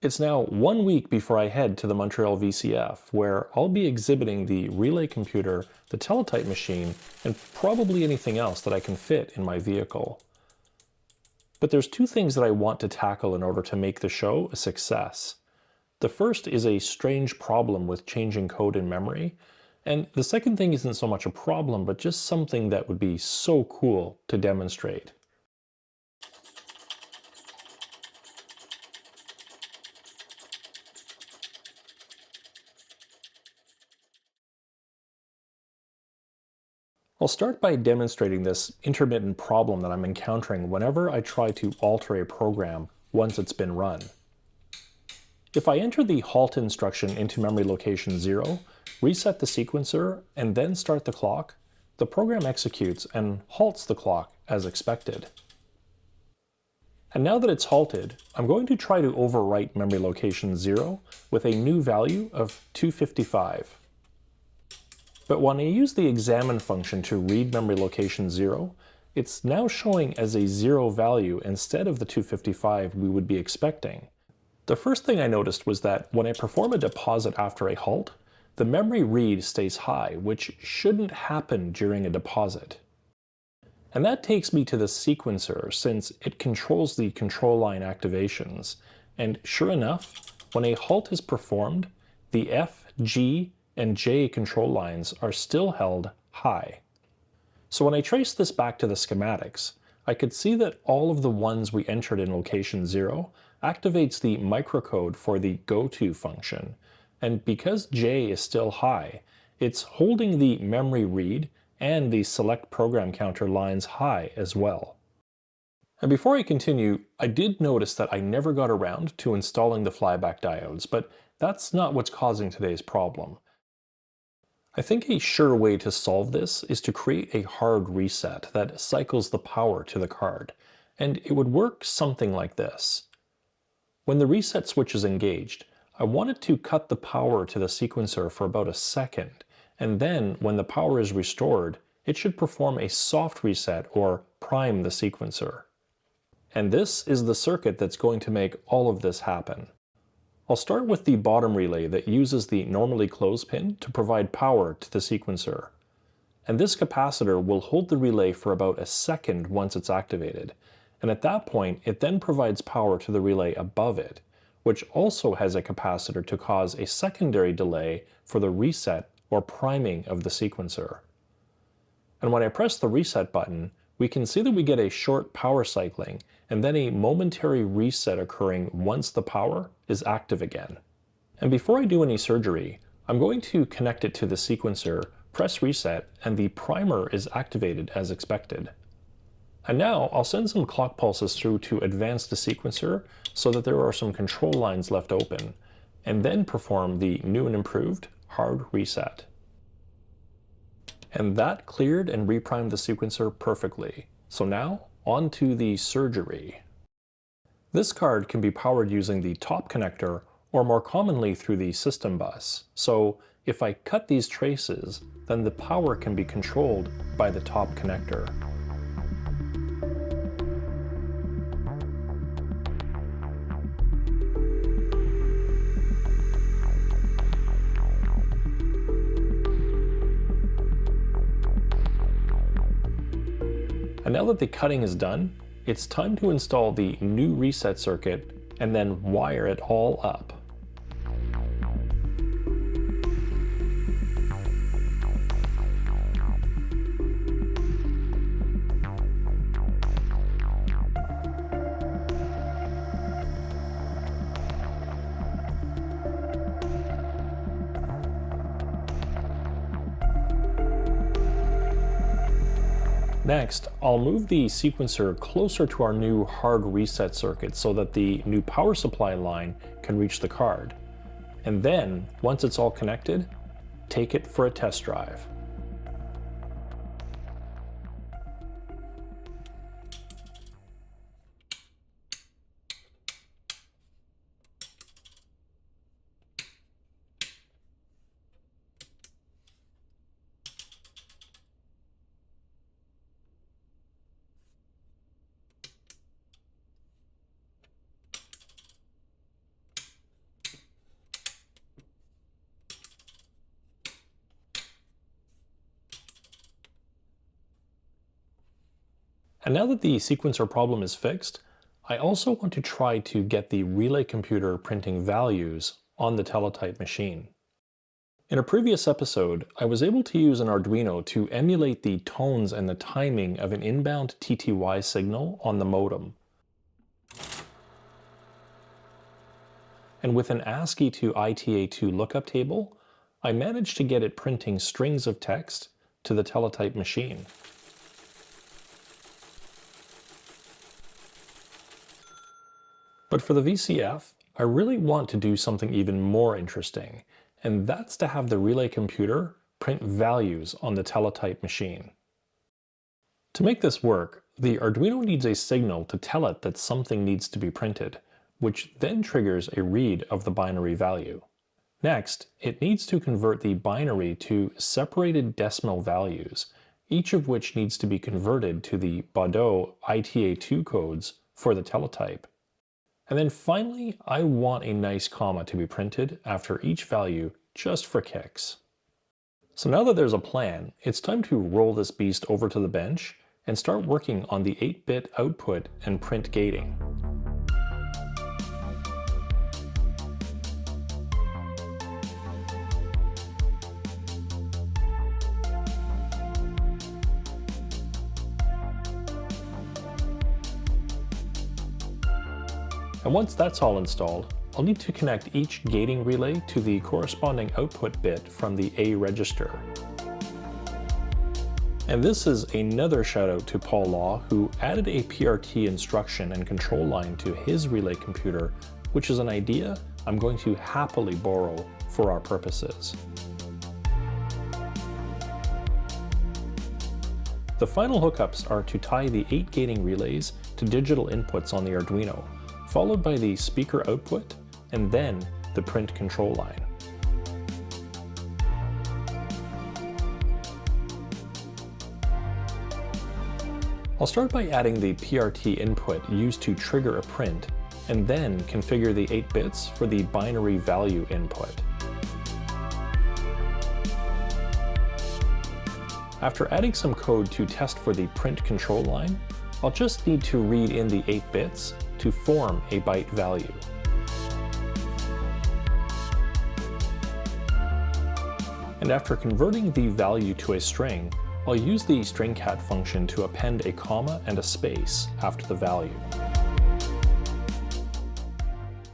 It's now 1 week before I head to the Montreal VCF, where I'll be exhibiting the relay computer, the Teletype machine, and probably anything else that I can fit in my vehicle. But there's two things that I want to tackle in order to make the show a success. The first is a strange problem with changing code in memory, and the second thing isn't so much a problem, but just something that would be so cool to demonstrate. I'll start by demonstrating this intermittent problem that I'm encountering whenever I try to alter a program once it's been run. If I enter the halt instruction into memory location 0, reset the sequencer, and then start the clock, the program executes and halts the clock as expected. And now that it's halted, I'm going to try to overwrite memory location 0 with a new value of 255. But when I use the examine function to read memory location 0, it's now showing as a 0 value instead of the 255 we would be expecting. The first thing I noticed was that when I perform a deposit after a halt, the memory read stays high, which shouldn't happen during a deposit. And that takes me to the sequencer, since it controls the control line activations. And sure enough, when a halt is performed, the F, G, and J control lines are still held high. So when I trace this back to the schematics, I could see that all of the ones we entered in location 0 activates the microcode for the goTo function, and because J is still high, it's holding the memory read and the select program counter lines high as well. And before I continue, I did notice that I never got around to installing the flyback diodes, but that's not what's causing today's problem. I think a sure way to solve this is to create a hard reset that cycles the power to the card, and it would work something like this. When the reset switch is engaged, I want it to cut the power to the sequencer for about a second, and then when the power is restored, it should perform a soft reset or prime the sequencer. And this is the circuit that's going to make all of this happen. I'll start with the bottom relay that uses the normally closed pin to provide power to the sequencer. And this capacitor will hold the relay for about a second once it's activated, and at that point it then provides power to the relay above it, which also has a capacitor to cause a secondary delay for the reset or priming of the sequencer. And when I press the reset button, we can see that we get a short power cycling and then a momentary reset occurring once the power is active again. And before I do any surgery, I'm going to connect it to the sequencer, press reset, and the primer is activated as expected. And now I'll send some clock pulses through to advance the sequencer so that there are some control lines left open, and then perform the new and improved hard reset. And that cleared and reprimed the sequencer perfectly. So now, on to the surgery. This card can be powered using the top connector or more commonly through the system bus. So if I cut these traces, then the power can be controlled by the top connector. And now that the cutting is done, it's time to install the new reset circuit and then wire it all up. Next, I'll move the sequencer closer to our new hard reset circuit so that the new power supply line can reach the card. And then, once it's all connected, take it for a test drive. And now that the sequencer problem is fixed, I also want to try to get the relay computer printing values on the Teletype machine. In a previous episode, I was able to use an Arduino to emulate the tones and the timing of an inbound TTY signal on the modem. And with an ASCII to ITA2 lookup table, I managed to get it printing strings of text to the Teletype machine. But for the VCF, I really want to do something even more interesting, and that's to have the relay computer print values on the Teletype machine. To make this work, the Arduino needs a signal to tell it that something needs to be printed, which then triggers a read of the binary value. Next, it needs to convert the binary to separated decimal values, each of which needs to be converted to the Baudot ITA2 codes for the Teletype. And then finally, I want a nice comma to be printed after each value just for kicks. So now that there's a plan, it's time to roll this beast over to the bench and start working on the 8-bit output and print gating. And once that's all installed, I'll need to connect each gating relay to the corresponding output bit from the A register. And this is another shout out to Paul Law, who added a PRT instruction and control line to his relay computer, which is an idea I'm going to happily borrow for our purposes. The final hookups are to tie the 8 gating relays to digital inputs on the Arduino, followed by the speaker output, and then the print control line. I'll start by adding the PRT input used to trigger a print, and then configure the 8 bits for the binary value input. After adding some code to test for the print control line, I'll just need to read in the 8 bits to form a byte value. And after converting the value to a string, I'll use the stringcat function to append a comma and a space after the value.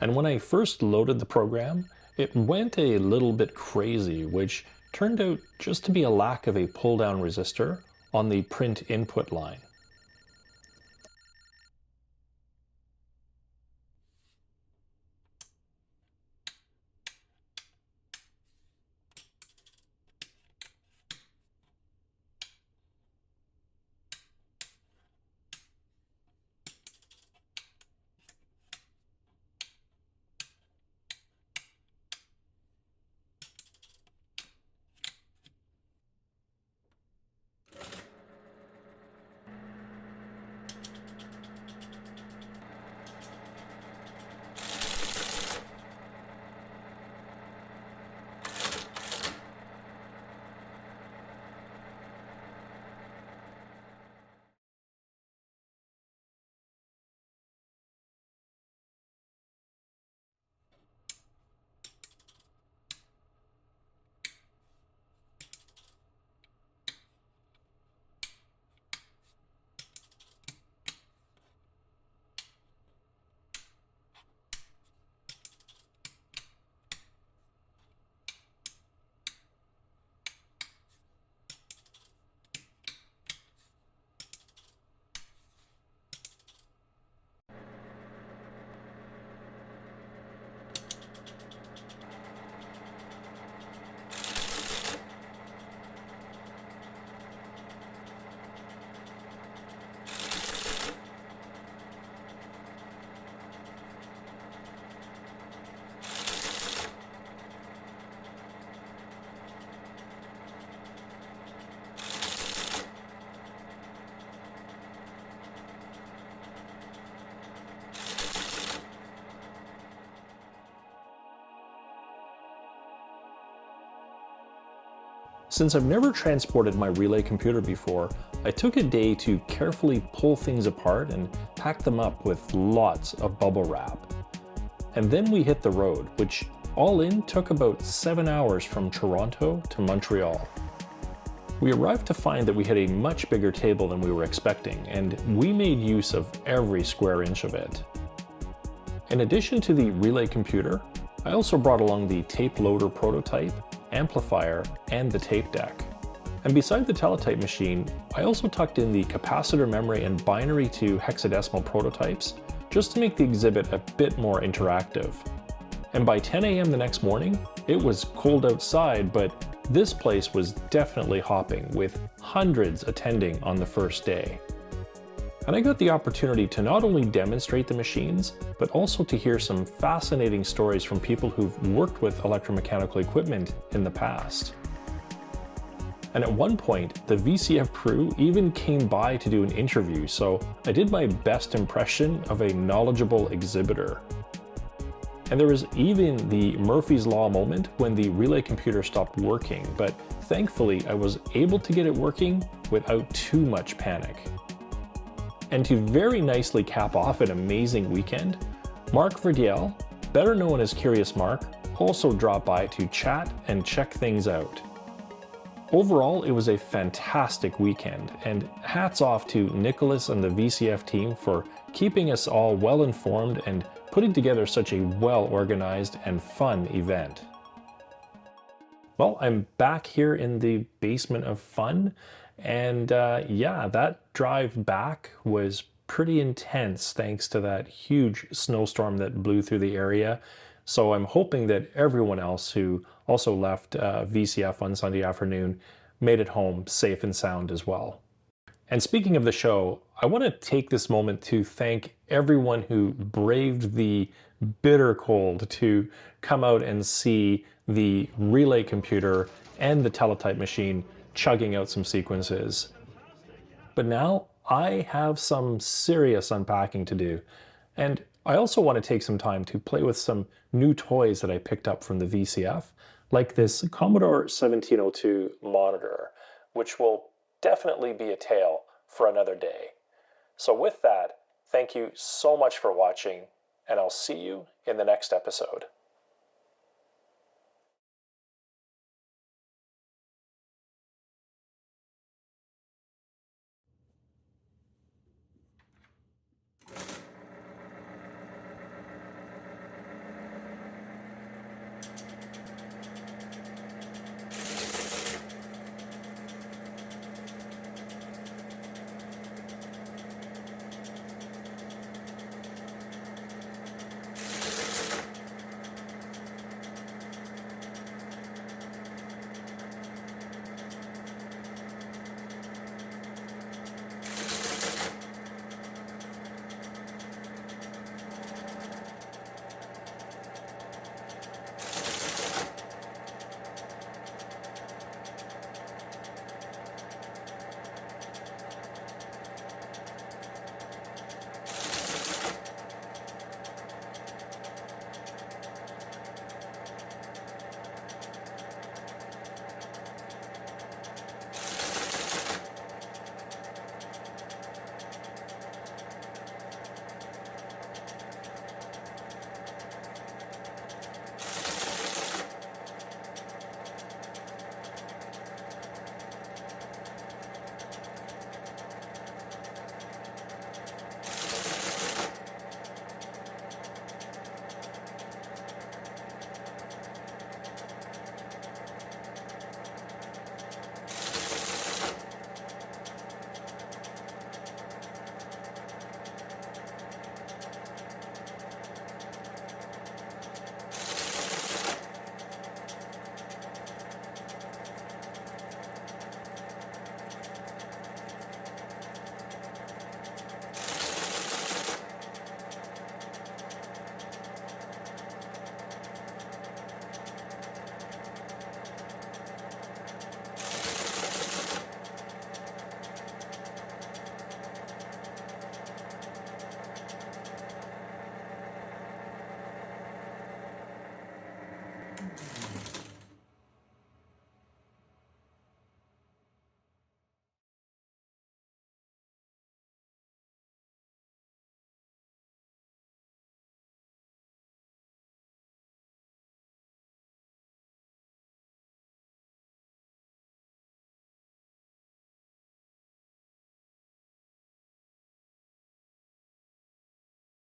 And when I first loaded the program, it went a little bit crazy, which turned out just to be a lack of a pull-down resistor on the print input line. Since I've never transported my relay computer before, I took a day to carefully pull things apart and pack them up with lots of bubble wrap. And then we hit the road, which all in took about 7 hours from Toronto to Montreal. We arrived to find that we had a much bigger table than we were expecting, and we made use of every square inch of it. In addition to the relay computer, I also brought along the tape loader prototype, amplifier, and the tape deck. And beside the Teletype machine, I also tucked in the capacitor memory and binary to hexadecimal prototypes, just to make the exhibit a bit more interactive. And by 10 a.m. the next morning, it was cold outside, but this place was definitely hopping, with hundreds attending on the first day. And I got the opportunity to not only demonstrate the machines, but also to hear some fascinating stories from people who've worked with electromechanical equipment in the past. And at one point, the VCF crew even came by to do an interview, so I did my best impression of a knowledgeable exhibitor. And there was even the Murphy's Law moment when the relay computer stopped working, but thankfully I was able to get it working without too much panic. And to very nicely cap off an amazing weekend, Mark Verdiel, better known as Curious Mark, also dropped by to chat and check things out. Overall, it was a fantastic weekend, and hats off to Nicholas and the VCF team for keeping us all well informed and putting together such a well-organized and fun event. Well, I'm back here in the basement of fun, and yeah, that drive back was pretty intense thanks to that huge snowstorm that blew through the area. So I'm hoping that everyone else who also left VCF on Sunday afternoon made it home safe and sound as well. And speaking of the show, I want to take this moment to thank everyone who braved the bitter cold to come out and see the relay computer and the Teletype machine chugging out some sequences. But now I have some serious unpacking to do, and I also want to take some time to play with some new toys that I picked up from the VCF, like this Commodore 1702 monitor, which will definitely be a tale for another day. So with that, thank you so much for watching, and I'll see you in the next episode.